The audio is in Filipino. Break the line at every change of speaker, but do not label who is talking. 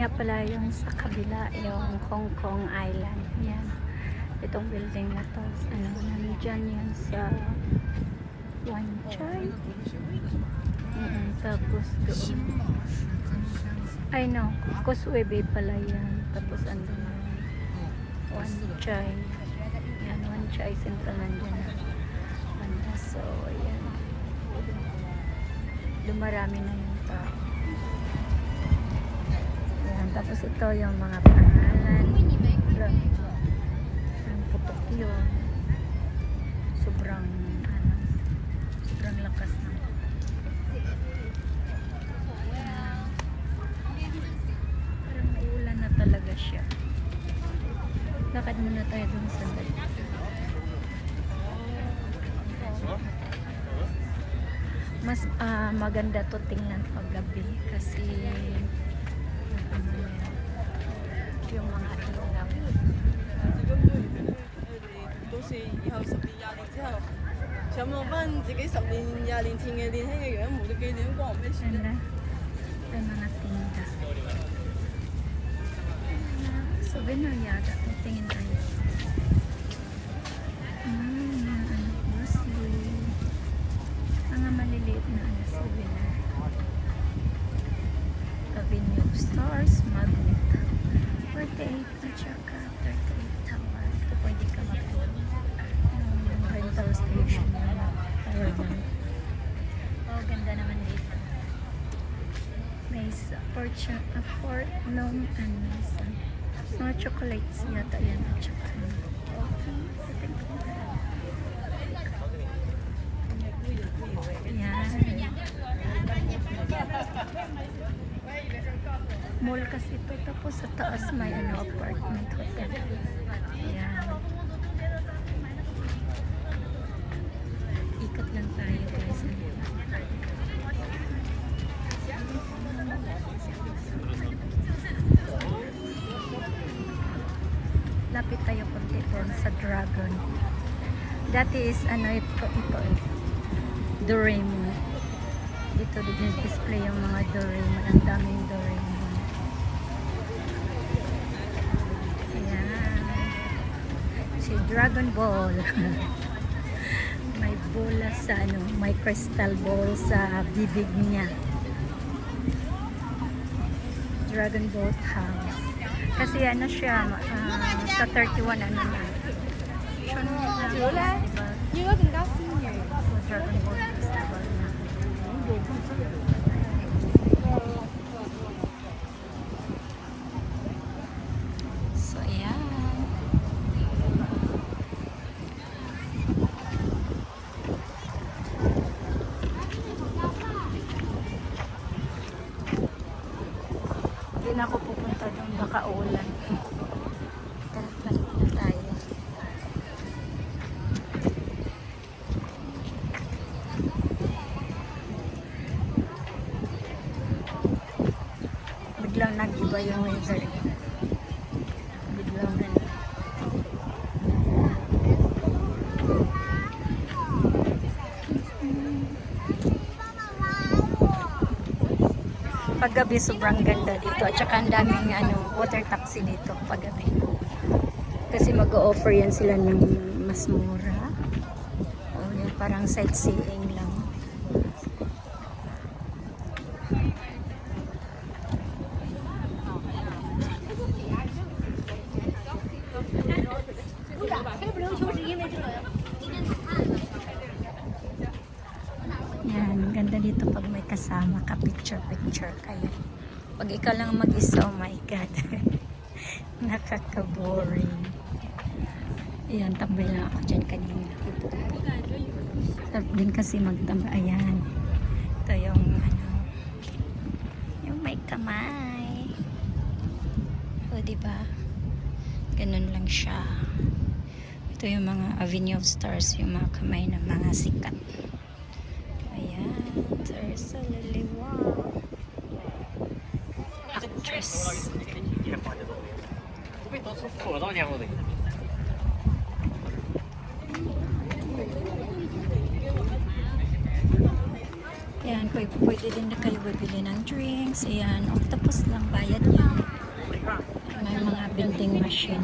nga pala yung sa kabila, yung Hong Kong Island. Yan. Itong building na to. Ano, nandyan yan sa Wan Chai. Tapos doon. Ay no, Causeway Bay pala yan. Tapos andun na Wan Chai. Yan, Wan Chai Central nandyan na. So, ayan. Dumarami na yung tao. Ayan, tapos ito yung mga pangalan. Ang putok yun. Sobrang, ano, sobrang lakas na. Parang uulan na talaga siya. Lakad muna tayo dun sa dali. Mas maganda to tingnan pag gabi kasi yung mga ilaw.
到時以後10年20年之後，想望翻自己10年20年前嘅年輕嘅樣，冇咗幾年關我咩事啫？
May mga tinda. Souvenir yata. Tingin tayo. Mga maliliit na souvenir. Avenue Stars Magnet 48 at saka 38 Tower. Ito pwede ka yung rental station na Tower 1. Oh, ganda naman dito. May Fortnum and Mason. Mga chocolates yata yan at saka mall kasi ito, tapos sa taas may ano, apartment hotel. Ayan. Ikot lang tayo guys. Lapit tayo punti doon sa Dragon. Dati is ano ito Doraemon. Dito display yung mga Doraemon. Ang daming Doraemon. Ayan. Si Dragon Ball. May bola sa ano, may crystal ball sa bibig niya. Dragon Ball House. Kasi ano siya, sa 31 ano na. Siya diba?
應該更加鮮嘅。
Dragon Ball Festival na. So, ayan. Hindi na ako pupunta doon, baka ulan. Balik na tayo. Biglang nag-iba yung weather. Biglang paggabi sobrang ganda dito at saka ang daming ano, water taxi dito paggabi. Kasi mag-o-offer yan sila ng mas mura. O yan, parang sightseeing lang. Yan, ganda dito pag may kasama ka, picture kayo. Pag ikaw lang mag-isa, oh my God. Nakaka-boring. Ayan, tambay lang ako dyan kanina. Sarap din kasi magtambay. Ayan. Ito yung ano, yung may kamay. O, diba? Ganun lang siya. Ito yung mga Avenue of Stars, yung mga kamay ng mga sikat. Ayan. There's a lily wow. Actress. Ayan, pwede din na kayo bibili ng drinks. Ayan, octopus lang bayad niya. May mga vending machine.